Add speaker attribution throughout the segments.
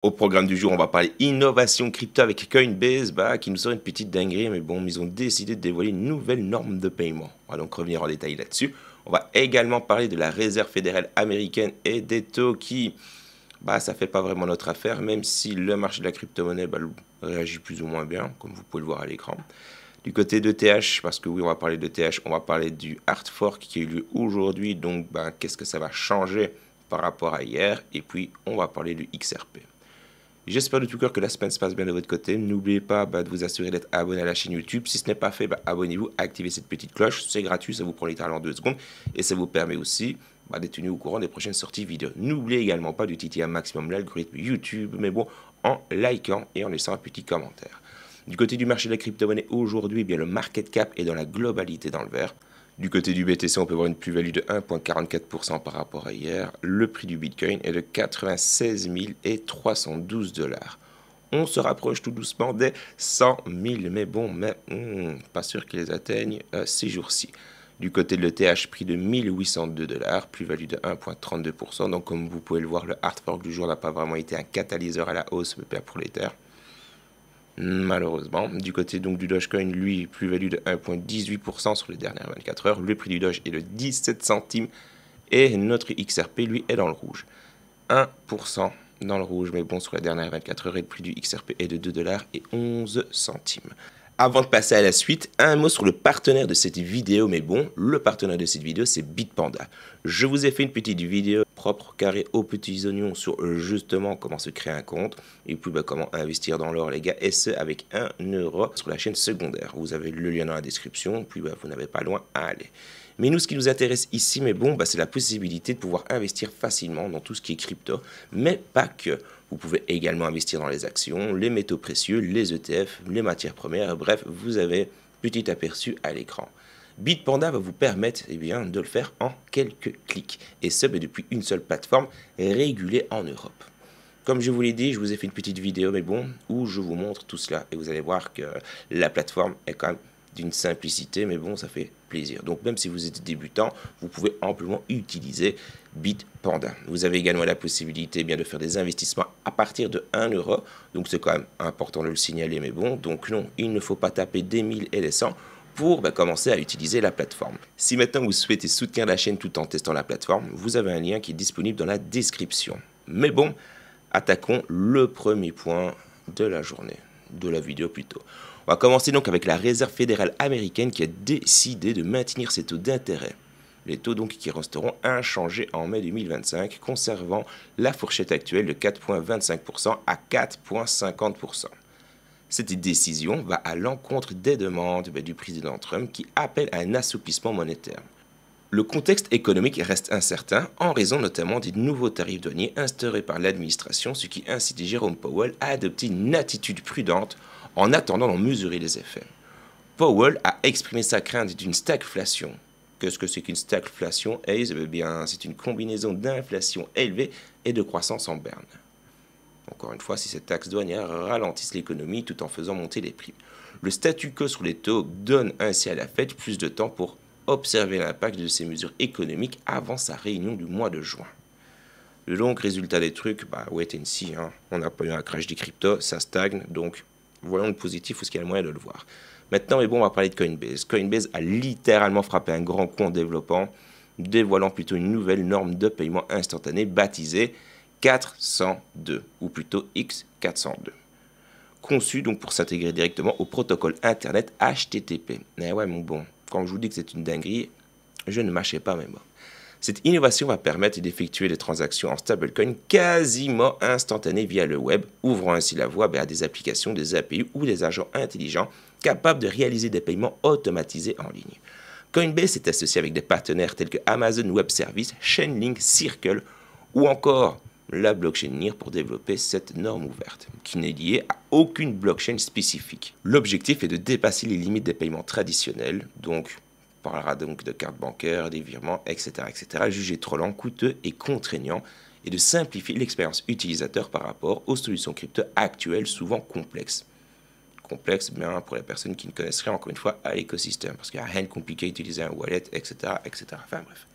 Speaker 1: Au programme du jour, on va parler innovation crypto avec Coinbase, qui nous sort une petite dinguerie, mais bon, ils ont décidé de dévoiler une nouvelle norme de paiement. On va donc revenir en détail là-dessus. On va également parler de la Réserve fédérale américaine et des taux qui, ça fait pas vraiment notre affaire, même si le marché de la crypto-monnaie réagit plus ou moins bien, comme vous pouvez le voir à l'écran. Du côté de TH, parce que oui, on va parler de TH, on va parler du hard fork qui a eu lieu aujourd'hui, donc qu'est-ce que ça va changer par rapport à hier, et puis on va parler du XRP. J'espère de tout cœur que la semaine se passe bien de votre côté. N'oubliez pas de vous assurer d'être abonné à la chaîne YouTube. Si ce n'est pas fait, abonnez-vous, activez cette petite cloche. C'est gratuit, ça vous prend littéralement 2 secondes. Et ça vous permet aussi d'être tenu au courant des prochaines sorties vidéo. N'oubliez également pas d'utiliser un maximum l'algorithme YouTube, mais bon, en likant et en laissant un petit commentaire. Du côté du marché de la crypto-monnaie, aujourd'hui, le market cap est dans la globalité dans le vert. Du côté du BTC, on peut voir une plus-value de 1,44% par rapport à hier. Le prix du Bitcoin est de 96 312 $. On se rapproche tout doucement des 100 000, mais bon, pas sûr qu'ils les atteignent ces jours-ci. Du côté de l'ETH, prix de 1802 $, plus-value de 1,32%. Donc comme vous pouvez le voir, le hard fork du jour n'a pas vraiment été un catalyseur à la hausse pour l'Ether. Malheureusement. Du côté donc du Dogecoin, lui, plus-value de 1,18% sur les dernières 24 heures. Le prix du Doge est de 17 centimes et notre XRP, lui, est dans le rouge. 1% dans le rouge, mais bon, sur les dernières 24 heures, et le prix du XRP est de 2,11 $. Avant de passer à la suite, un mot sur le partenaire de cette vidéo, mais bon, le partenaire de cette vidéo, c'est Bitpanda. Je vous ai fait une petite vidéo propre, carré aux petits oignons sur justement comment se créer un compte, et puis comment investir dans l'or, les gars, et ce, avec 1 € sur la chaîne secondaire. Vous avez le lien dans la description, puis vous n'avez pas loin à aller. Mais nous, ce qui nous intéresse ici, mais bon, c'est la possibilité de pouvoir investir facilement dans tout ce qui est crypto, mais pas que. Vous pouvez également investir dans les actions, les métaux précieux, les ETF, les matières premières, bref, vous avez petit aperçu à l'écran. Bitpanda va vous permettre de le faire en quelques clics, et ce, depuis une seule plateforme régulée en Europe. Comme je vous l'ai dit, je vous ai fait une petite vidéo, mais bon, où je vous montre tout cela, et vous allez voir que la plateforme est quand même d'une simplicité, mais bon, ça fait plaisir. Donc même si vous êtes débutant, vous pouvez amplement utiliser Bitpanda. Vous avez également la possibilité de faire des investissements à partir de 1 €. Donc c'est quand même important de le signaler, mais bon, donc non, il ne faut pas taper des 1000 et des 100 pour commencer à utiliser la plateforme. Si maintenant vous souhaitez soutenir la chaîne tout en testant la plateforme, vous avez un lien qui est disponible dans la description. Mais bon, attaquons le premier point de la journée, de la vidéo plutôt. On va commencer donc avec la Réserve fédérale américaine qui a décidé de maintenir ses taux d'intérêt. Les taux donc qui resteront inchangés en mai 2025, conservant la fourchette actuelle de 4,25% à 4,50%. Cette décision va à l'encontre des demandes du président Trump qui appelle à un assouplissement monétaire. Le contexte économique reste incertain en raison notamment des nouveaux tarifs douaniers instaurés par l'administration, ce qui incite Jérôme Powell à adopter une attitude prudente en attendant d'en mesurer les effets. Powell a exprimé sa crainte d'une stagflation. Qu'est-ce que c'est qu'une stagflation, Hayes? C'est une combinaison d'inflation élevée et de croissance en berne. Encore une fois, si ces taxes douanières ralentissent l'économie tout en faisant monter les prix. Le statu quo sur les taux donne ainsi à la Fed plus de temps pour observer l'impact de ces mesures économiques avant sa réunion du mois de juin. Le long résultat des trucs, wait and see, on n'a pas eu un crash des cryptos, ça stagne, donc voyons le positif ou ce qu'il y a le moyen de le voir. Maintenant, on va parler de Coinbase. Coinbase a littéralement frappé un grand coup en dévoilant plutôt une nouvelle norme de paiement instantané baptisée 402, ou plutôt X402. Conçue donc pour s'intégrer directement au protocole Internet HTTP. Mais ouais, mon bon, quand je vous dis que c'est une dinguerie, je ne mâchais pas mes mots. Cette innovation va permettre d'effectuer des transactions en stablecoin quasiment instantanées via le web, ouvrant ainsi la voie à des applications, des API ou des agents intelligents capables de réaliser des paiements automatisés en ligne. Coinbase est associé avec des partenaires tels que Amazon Web Services, Chainlink, Circle ou encore la blockchain NIR pour développer cette norme ouverte, qui n'est liée à aucune blockchain spécifique. L'objectif est de dépasser les limites des paiements traditionnels, donc on parlera donc de cartes bancaires, des virements, etc., jugés trop lents, coûteux et contraignants, et de simplifier l'expérience utilisateur par rapport aux solutions crypto actuelles, souvent complexes. Complexes, bien pour les personnes qui ne connaissent rien, encore une fois, à l'écosystème, parce qu'il n'y a rien de compliqué à utiliser un wallet, etc., Enfin bref.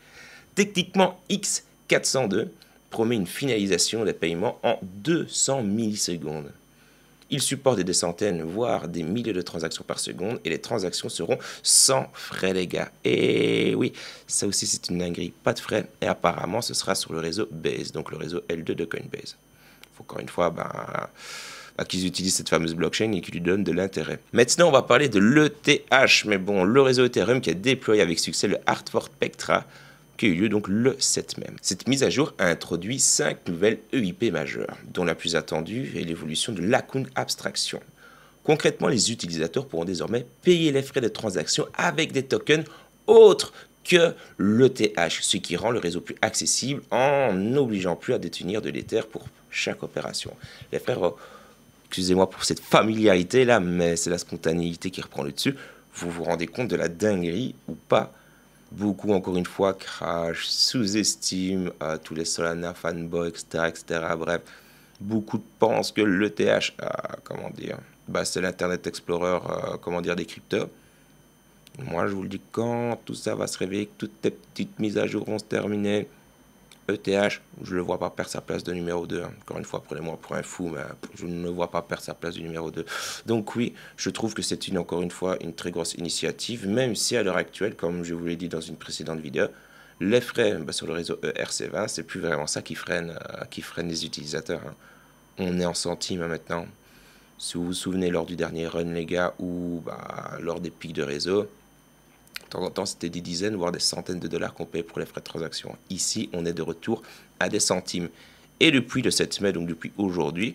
Speaker 1: Techniquement, X402 promet une finalisation des paiements en 200 millisecondes. Il supporte des centaines, voire des milliers de transactions par seconde et les transactions seront sans frais, les gars. Et oui, ça aussi c'est une dinguerie, pas de frais. Et apparemment ce sera sur le réseau Base, donc le réseau L2 de Coinbase. Faut encore une fois qu'ils utilisent cette fameuse blockchain et qu'ils lui donnent de l'intérêt. Maintenant on va parler de l'ETH, mais bon, le réseau Ethereum qui a déployé avec succès le Hardfork Pectra, qui a eu lieu donc le 7 mai. Cette mise à jour a introduit 5 nouvelles EIP majeures, dont la plus attendue est l'évolution de l'account abstraction. Concrètement, les utilisateurs pourront désormais payer les frais de transaction avec des tokens autres que l'ETH, ce qui rend le réseau plus accessible en n'obligeant plus à détenir de l'Ether pour chaque opération. Les frères, excusez-moi pour cette familiarité là, mais c'est la spontanéité qui reprend le dessus. Vous vous rendez compte de la dinguerie ou pas? Beaucoup, encore une fois, crash, sous-estiment tous les Solana fanboys, etc. Bref, beaucoup pensent que l'ETH, c'est l'Internet Explorer, des cryptos. Moi, je vous le dis, quand tout ça va se réveiller, que toutes les petites mises à jour vont se terminer, ETH, je ne le vois pas perdre sa place de numéro 2. Encore une fois, prenez-moi pour un fou, mais je ne le vois pas perdre sa place du numéro 2. Donc oui, je trouve que c'est encore une fois une très grosse initiative, même si à l'heure actuelle, comme je vous l'ai dit dans une précédente vidéo, les frais sur le réseau ERC20, c'est plus vraiment ça qui freine les utilisateurs. On est en centimes maintenant. Si vous vous souvenez lors du dernier run, les gars, ou lors des pics de réseau, de temps en temps, c'était des dizaines, voire des centaines de dollars qu'on payait pour les frais de transaction. Ici, on est de retour à des centimes. Et depuis le 7 mai, donc depuis aujourd'hui,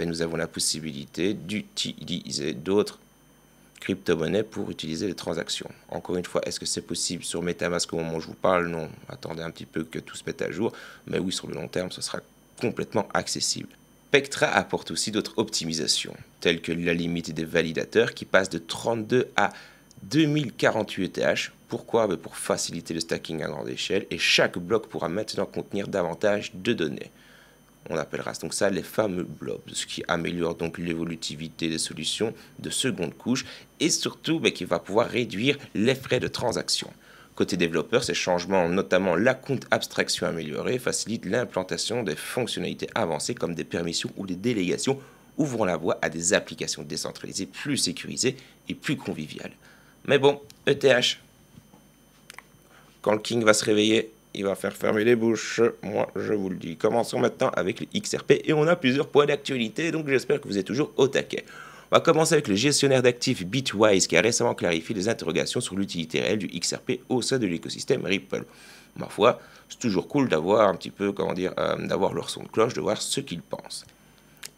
Speaker 1: nous avons la possibilité d'utiliser d'autres crypto-monnaies pour utiliser les transactions. Encore une fois, est-ce que c'est possible sur MetaMask au moment où je vous parle? Non. Attendez un petit peu que tout se mette à jour. Mais oui, sur le long terme, ce sera complètement accessible. Pectra apporte aussi d'autres optimisations, telles que la limite des validateurs qui passe de 32 à 2048 ETH. Pourquoi? Pour faciliter le stacking à grande échelle et chaque bloc pourra maintenant contenir davantage de données. On appellera donc ça les fameux blobs, ce qui améliore donc l'évolutivité des solutions de seconde couche et surtout qui va pouvoir réduire les frais de transaction. Côté développeur, ces changements, notamment l'account abstraction améliorée, facilitent l'implantation des fonctionnalités avancées comme des permissions ou des délégations, ouvrant la voie à des applications décentralisées plus sécurisées et plus conviviales. Mais bon, ETH, quand le King va se réveiller, il va faire fermer les bouches, moi je vous le dis. Commençons maintenant avec le XRP et on a plusieurs points d'actualité, donc j'espère que vous êtes toujours au taquet. On va commencer avec le gestionnaire d'actifs Bitwise qui a récemment clarifié les interrogations sur l'utilité réelle du XRP au sein de l'écosystème Ripple. Ma foi, c'est toujours cool d'avoir un petit peu, d'avoir leur son de cloche, de voir ce qu'ils pensent.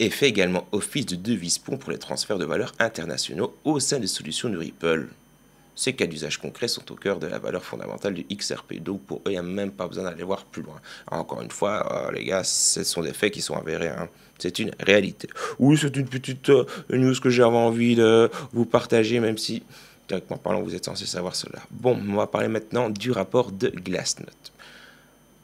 Speaker 1: Et fait également office de devise pont pour les transferts de valeurs internationaux au sein des solutions de Ripple. Ces cas d'usage concrets sont au cœur de la valeur fondamentale du XRP, donc pour eux, il n'y a même pas besoin d'aller voir plus loin. Alors, encore une fois, les gars, ce sont des faits qui sont avérés, c'est une réalité. Oui, c'est une petite news que j'avais envie de vous partager, même si, directement parlant, vous êtes censé savoir cela. Bon, on va parler maintenant du rapport de Glassnode.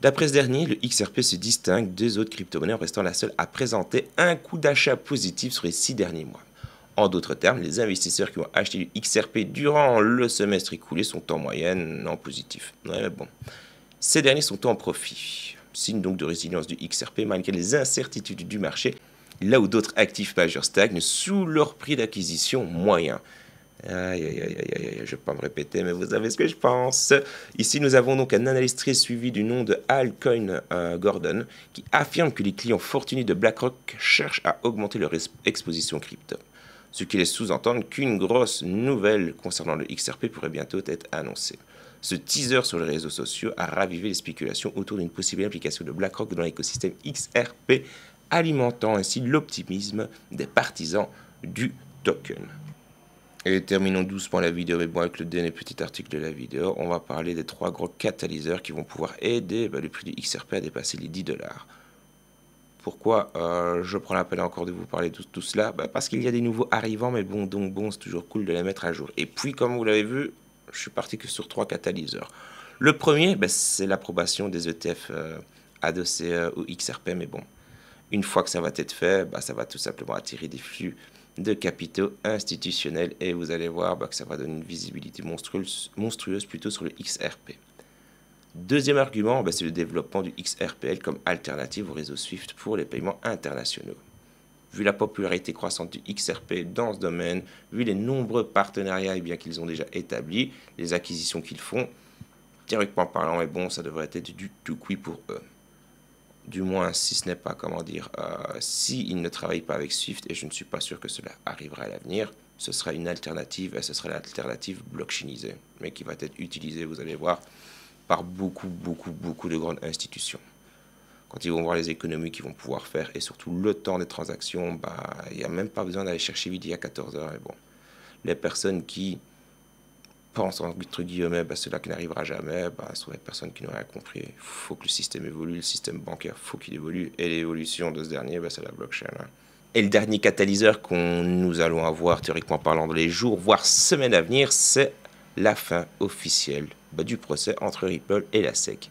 Speaker 1: D'après ce dernier, le XRP se distingue des autres crypto-monnaies en restant la seule à présenter un coût d'achat positif sur les 6 derniers mois. En d'autres termes, les investisseurs qui ont acheté du XRP durant le semestre écoulé sont en moyenne en positif. Ouais, bon. Ces derniers sont en profit, signe donc de résilience du XRP malgré les incertitudes du marché, là où d'autres actifs majeurs stagnent sous leur prix d'acquisition moyen. Je ne vais pas me répéter, mais vous savez ce que je pense. Ici, nous avons donc un analyste très suivi du nom de Alcoin Gordon qui affirme que les clients fortunés de BlackRock cherchent à augmenter leur exposition crypto. Ce qui laisse sous-entendre qu'une grosse nouvelle concernant le XRP pourrait bientôt être annoncée. Ce teaser sur les réseaux sociaux a ravivé les spéculations autour d'une possible implication de BlackRock dans l'écosystème XRP, alimentant ainsi l'optimisme des partisans du token. Et terminons doucement la vidéo, mais bon, avec le dernier petit article de la vidéo, on va parler des 3 gros catalyseurs qui vont pouvoir aider le prix du XRP à dépasser les 10 $. Pourquoi je prends la peine encore de vous parler de tout cela? Parce qu'il y a des nouveaux arrivants, mais bon, c'est toujours cool de les mettre à jour. Et puis, comme vous l'avez vu, je suis parti que sur 3 catalyseurs. Le premier, c'est l'approbation des ETF adossés au XRP, mais bon, une fois que ça va être fait, ça va tout simplement attirer des flux de capitaux institutionnels et vous allez voir que ça va donner une visibilité monstrueuse plutôt sur le XRP. Deuxième argument, c'est le développement du XRPL comme alternative au réseau SWIFT pour les paiements internationaux. Vu la popularité croissante du XRP dans ce domaine, vu les nombreux partenariats qu'ils ont déjà établis, les acquisitions qu'ils font, théoriquement parlant, ça devrait être du tout cuit pour eux. Du moins, si ce n'est pas, s'ils ne travaillent pas avec Swift, et je ne suis pas sûr que cela arrivera à l'avenir, ce sera une alternative, et ce sera l'alternative blockchainisée, mais qui va être utilisée, vous allez voir, par beaucoup de grandes institutions. Quand ils vont voir les économies qu'ils vont pouvoir faire, et surtout le temps des transactions, il n'y a même pas besoin d'aller chercher midi à 14 h. Et bon, les personnes qui pensent, entre guillemets, cela qui n'arrivera jamais, ce sont des personnes qui n'ont rien compris. Il faut que le système évolue, le système bancaire, faut qu'il évolue, et l'évolution de ce dernier, c'est la blockchain. Et le dernier catalyseur nous allons avoir, théoriquement parlant, dans les jours, voire semaines à venir, c'est la fin officielle du procès entre Ripple et la SEC.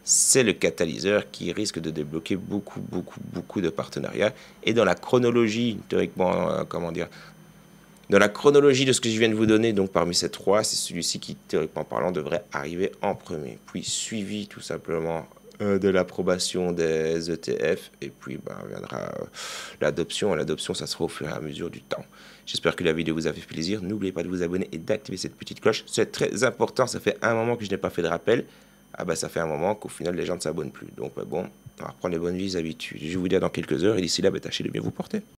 Speaker 1: C'est le catalyseur qui risque de débloquer beaucoup de partenariats. Et dans la chronologie, théoriquement, dans la chronologie de ce que je viens de vous donner, donc parmi ces trois, c'est celui-ci qui, théoriquement parlant, devrait arriver en premier. Puis suivi tout simplement de l'approbation des ETF. Et puis viendra l'adoption. Et l'adoption, ça sera au fur et à mesure du temps. J'espère que la vidéo vous a fait plaisir. N'oubliez pas de vous abonner et d'activer cette petite cloche. C'est très important. Ça fait un moment que je n'ai pas fait de rappel. Ça fait un moment qu'au final, les gens ne s'abonnent plus. Donc, on va reprendre les bonnes vieilles habitudes. Je vous dis à dans quelques heures. Et d'ici là, tâchez de bien vous porter.